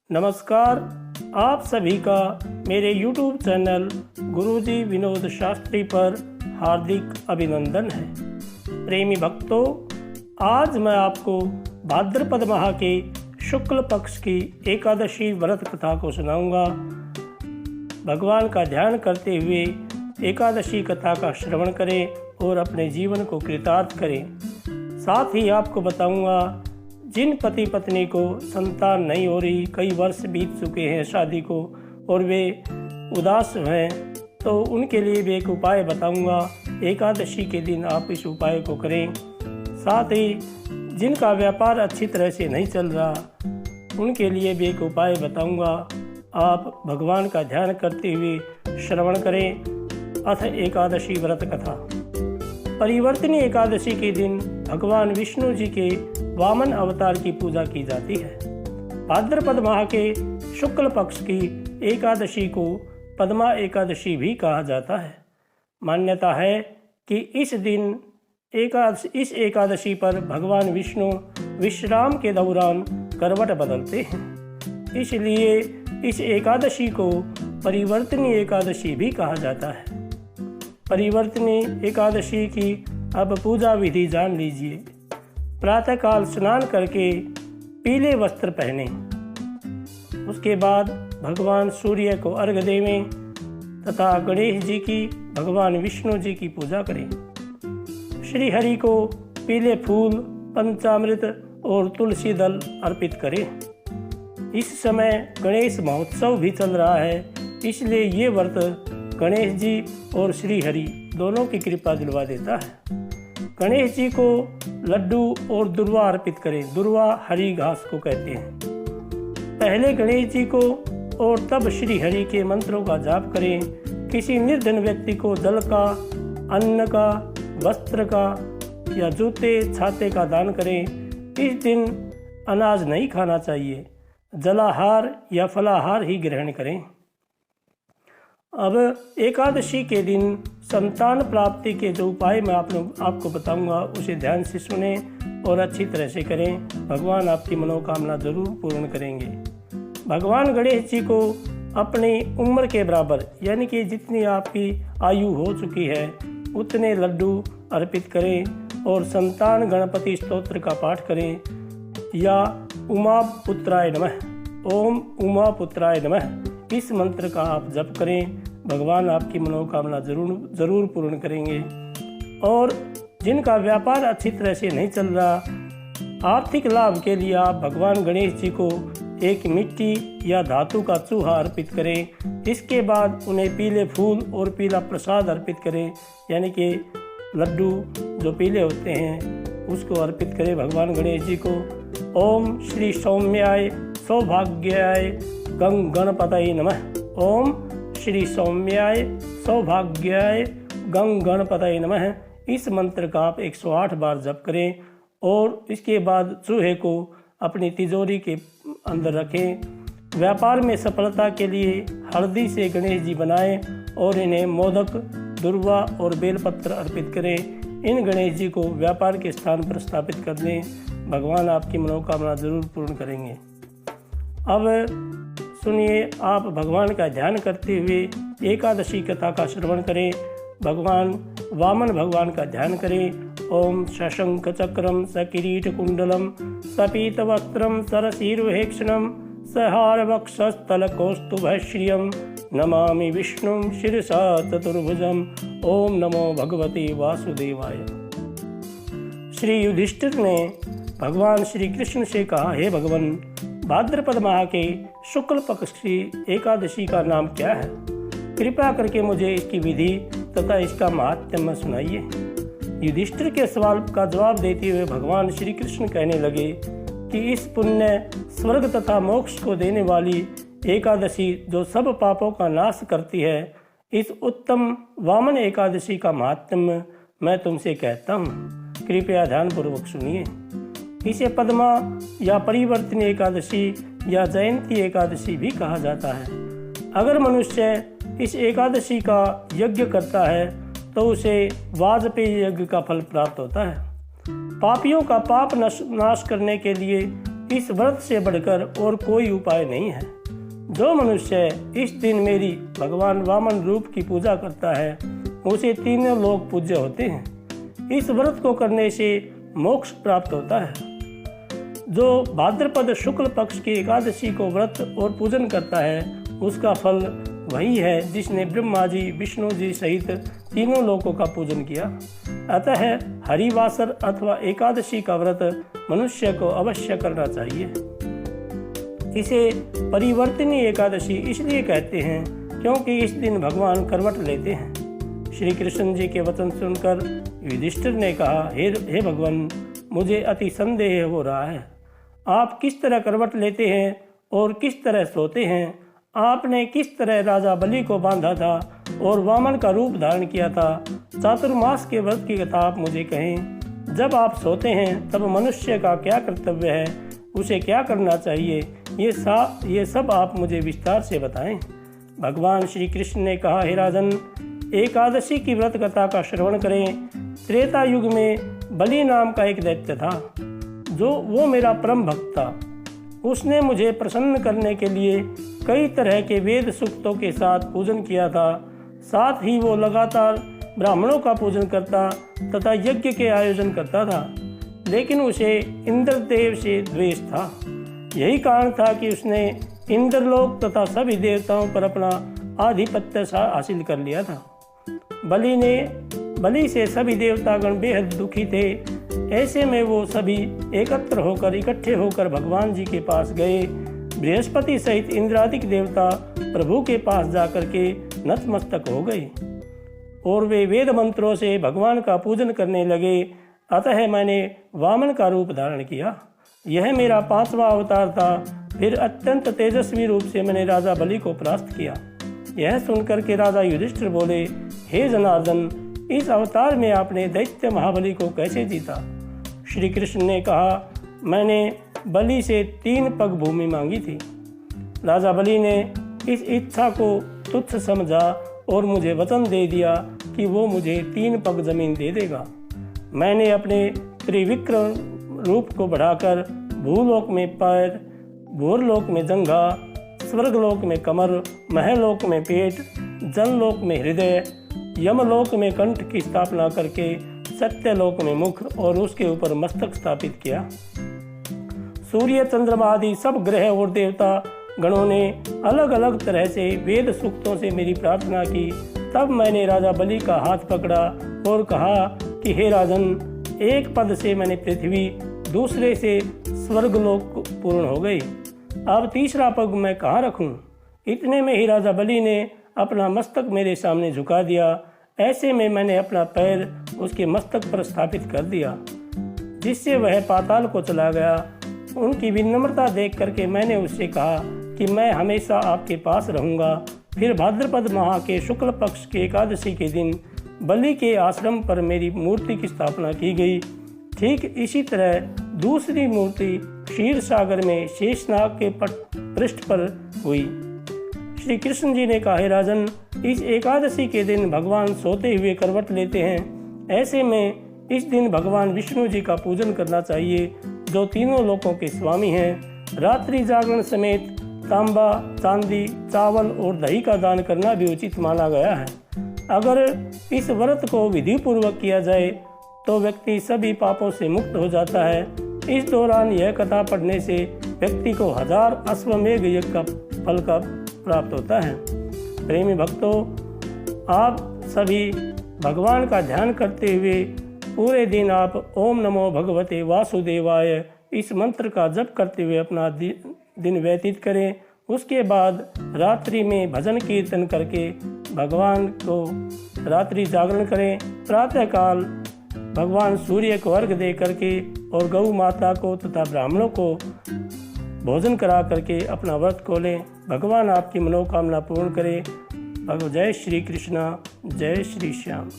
नमस्कार, आप सभी का मेरे YouTube चैनल गुरुजी विनोद शास्त्री पर हार्दिक अभिनंदन है। प्रेमी भक्तों, आज मैं आपको भाद्रपद माह के शुक्ल पक्ष की एकादशी व्रत कथा को सुनाऊंगा। भगवान का ध्यान करते हुए एकादशी कथा का श्रवण करें और अपने जीवन को कृतार्थ करें। साथ ही आपको बताऊंगा, जिन पति पत्नी को संतान नहीं हो रही, कई वर्ष बीत चुके हैं शादी को और वे उदास हैं, तो उनके लिए भी एक उपाय बताऊंगा। एकादशी के दिन आप इस उपाय को करें। साथ ही जिनका व्यापार अच्छी तरह से नहीं चल रहा, उनके लिए भी एक उपाय बताऊंगा। आप भगवान का ध्यान करते हुए श्रवण करें। अथ एकादशी व्रत कथा। परिवर्तनी एकादशी के दिन भगवान विष्णु जी के वामन अवतार की पूजा की जाती है। भाद्रपद माह के शुक्ल पक्ष की एकादशी को पद्मा एकादशी भी कहा जाता है। मान्यता है कि इस दिन इस एकादशी पर भगवान विष्णु विश्राम के दौरान करवट बदलते हैं, इसलिए इस एकादशी को परिवर्तनी एकादशी भी कहा जाता है। परिवर्तनी एकादशी की अब पूजा विधि जान लीजिए। प्रातःकाल स्नान करके पीले वस्त्र पहने, उसके बाद भगवान सूर्य को अर्घ्य देवें तथा गणेश जी की, भगवान विष्णु जी की पूजा करें। श्री हरि को पीले फूल, पंचामृत और तुलसी दल अर्पित करें। इस समय गणेश महोत्सव भी चल रहा है, इसलिए ये व्रत गणेश जी और श्री हरि दोनों की कृपा दिलवा देता है। गणेश जी को लड्डू और दुर्वा अर्पित करें। दुर्वा हरी घास को कहते हैं। पहले गणेश जी को और तब श्री हरि के मंत्रों का जाप करें। किसी निर्धन व्यक्ति को जल का, अन्न का, वस्त्र का या जूते छाते का दान करें। इस दिन अनाज नहीं खाना चाहिए, जलाहार या फलाहार ही ग्रहण करें। अब एकादशी के दिन संतान प्राप्ति के जो उपाय मैं आपको बताऊंगा, उसे ध्यान से सुने और अच्छी तरह से करें। भगवान आपकी मनोकामना जरूर पूर्ण करेंगे। भगवान गणेश जी को अपनी उम्र के बराबर, यानी कि जितनी आपकी आयु हो चुकी है, उतने लड्डू अर्पित करें और संतान गणपति स्तोत्र का पाठ करें या उमा पुत्राय नमः, ओम उमा पुत्राय नमः, इस मंत्र का आप जप करें। भगवान आपकी मनोकामना जरूर पूर्ण करेंगे। और जिनका व्यापार अच्छी तरह से नहीं चल रहा, आर्थिक लाभ के लिए आप भगवान गणेश जी को एक मिट्टी या धातु का चूहा अर्पित करें। इसके बाद उन्हें पीले फूल और पीला प्रसाद अर्पित करें, यानी कि लड्डू जो पीले होते हैं उसको अर्पित करें भगवान गणेश जी को। ओम श्री सौम्याय सौभाग्याय गणपतये नमः। ओम श्री सौम्याय सौभाग्याय गणपतये नमः। इस मंत्र का आप 108 बार जप करें और इसके बाद चूहे को अपनी तिजोरी के अंदर रखें। व्यापार में सफलता के लिए हल्दी से गणेश जी बनाएं और इन्हें मोदक, दुर्वा और बेलपत्र अर्पित करें। इन गणेश जी को व्यापार के स्थान पर स्थापित कर दें। भगवान आपकी मनोकामना जरूर पूर्ण करेंगे। अब सुनिए, आप भगवान का ध्यान करते हुए एकादशी कथा का श्रवण करें। भगवान वामन भगवान का ध्यान करें। ओम शशंख चक्रम सकिरीट कुंडलम सपीतवस्त्रम सरसीरुहेक्षणम सहार वक्षस्थल कौस्तुभश्रियम नमामि विष्णुं शिरसा चतुर्भुजम। ओम नमो भगवते वासुदेवाय। श्री युधिष्ठिर ने भगवान श्री कृष्ण से कहा, हे भगवान, भाद्रपद माह के शुक्ल पक्ष की एकादशी का नाम क्या है? कृपया करके मुझे इसकी विधि तथा इसका महात्म्य सुनाइए। युधिष्ठिर के सवाल का जवाब देते हुए भगवान श्री कृष्ण कहने लगे कि इस पुण्य, स्वर्ग तथा मोक्ष को देने वाली एकादशी जो सब पापों का नाश करती है, इस उत्तम वामन एकादशी का महात्म्य मैं तुमसे कहता हूँ। कृपया ध्यानपूर्वक सुनिए। इसे पद्मा या परिवर्तनी एकादशी या जयंती एकादशी भी कहा जाता है। अगर मनुष्य इस एकादशी का यज्ञ करता है तो उसे वाजपेयी यज्ञ का फल प्राप्त होता है। पापियों का पाप नाश करने के लिए इस व्रत से बढ़कर और कोई उपाय नहीं है। जो मनुष्य इस दिन मेरी भगवान वामन रूप की पूजा करता है उसे तीनों लोग पूज्य होते हैं। इस व्रत को करने से मोक्ष प्राप्त होता है। जो भाद्रपद शुक्ल पक्ष की एकादशी को व्रत और पूजन करता है उसका फल वही है जिसने ब्रह्मा जी, विष्णु जी सहित तीनों लोकों का पूजन किया। अतः हरिवासर अथवा एकादशी का व्रत मनुष्य को अवश्य करना चाहिए। इसे परिवर्तनीय एकादशी इसलिए कहते हैं क्योंकि इस दिन भगवान करवट लेते हैं। श्री कृष्ण जी के वचन सुनकर युधिष्ठिर ने कहा, हे भगवान, मुझे अति संदेह हो रहा है। आप किस तरह करवट लेते हैं और किस तरह सोते हैं? आपने किस तरह राजा बलि को बांधा था और वामन का रूप धारण किया था? चातुर्मास के व्रत की कथा आप मुझे कहें। जब आप सोते हैं तब मनुष्य का क्या कर्तव्य है, उसे क्या करना चाहिए, ये सब आप मुझे विस्तार से बताएं। भगवान श्री कृष्ण ने कहा, हे राजन, एकादशी की व्रत कथा का श्रवण करें। त्रेता युग में बलि नाम का एक दैत्य था, वो मेरा परम भक्त था। उसने मुझे प्रसन्न करने के लिए कई तरह के वेद सूक्तों के साथ पूजन किया था। साथ ही वो लगातार ब्राह्मणों का पूजन करता तथा यज्ञ के आयोजन करता था, लेकिन उसे इंद्रदेव से द्वेष था। यही कारण था कि उसने इंद्रलोक तथा सभी देवताओं पर अपना आधिपत्य हासिल कर लिया था। बलि से सभी देवतागण बेहद दुखी थे। ऐसे में वो सभी इकट्ठे होकर भगवान जी के पास गए। बृहस्पति सहित इंद्रादिक देवता प्रभु के पास जाकर के नतमस्तक हो गए और वे वेद मंत्रों से भगवान का पूजन करने लगे। अतः मैंने वामन का रूप धारण किया। यह मेरा 5वां अवतार था। फिर अत्यंत तेजस्वी रूप से मैंने राजा बलि को परास्त किया। यह सुनकर के राजा युधिष्ठिर बोले, हे जनार्दन, इस अवतार में आपने दैत्य महाबली को कैसे जीता? श्री कृष्ण ने कहा, मैंने बलि से 3 पग भूमि मांगी थी। राजा बलि ने इस इच्छा को तुच्छ समझा और मुझे वचन दे दिया कि वो मुझे 3 पग जमीन दे देगा। मैंने अपने त्रिविक्रम रूप को बढ़ाकर भूलोक में पैर, भूरलोक में जंघा, स्वर्गलोक में कमर, महलोक में पेट, जनलोक में हृदय, यमलोक में कंठ की स्थापना करके सत्यलोक में मुख और उसके ऊपर मस्तक स्थापित किया। सूर्य, चंद्रमा आदि सब ग्रह और देवता गणों ने अलग अलग तरह से वेद सूक्तों से मेरी प्रार्थना की। तब मैंने राजा बलि का हाथ पकड़ा और कहा कि हे राजन, एक पद से मैंने पृथ्वी, दूसरे से स्वर्गलोक पूर्ण हो गई। अब 3रा पग मैं कहाँ रखूं? इतने में ही राजा बलि ने अपना मस्तक मेरे सामने झुका दिया। ऐसे में मैंने अपना पैर उसके मस्तक पर स्थापित कर दिया, जिससे वह पाताल को चला गया। उनकी विनम्रता देख करके मैंने उससे कहा कि मैं हमेशा आपके पास रहूँगा। फिर भाद्रपद माह के शुक्ल पक्ष के एकादशी के दिन बलि के आश्रम पर मेरी मूर्ति की स्थापना की गई। ठीक इसी तरह दूसरी मूर्ति क्षीर सागर में शेषनाग के पृष्ठ पर हुई। श्री कृष्ण जी ने कहा, हे राजन, इस एकादशी के दिन भगवान सोते हुए करवट लेते हैं। ऐसे में इस दिन भगवान विष्णु जी का पूजन करना चाहिए, जो तीनों लोकों के स्वामी हैं। रात्रि जागरण समेत तांबा, चांदी, चावल और दही का दान करना भी उचित माना गया है। अगर इस व्रत को विधि पूर्वक किया जाए तो व्यक्ति सभी पापों से मुक्त हो जाता है। इस दौरान यह कथा पढ़ने से व्यक्ति को 1000 अश्वमेध यज्ञ का फल का प्राप्त होता है। प्रेमी भक्तों, आप सभी भगवान का ध्यान करते हुए पूरे दिन आप ओम नमो भगवते वासुदेवाय इस मंत्र का जप करते हुए अपना दिन व्यतीत करें। उसके बाद रात्रि में भजन कीर्तन करके भगवान को रात्रि जागरण करें। प्रातःकाल भगवान सूर्य को अर्घ्य दे करके और गौ माता को तथा ब्राह्मणों को भोजन करा करके अपना व्रत खोलें। भगवान आपकी मनोकामना पूर्ण करे। जय श्री कृष्णा, जय श्री श्याम।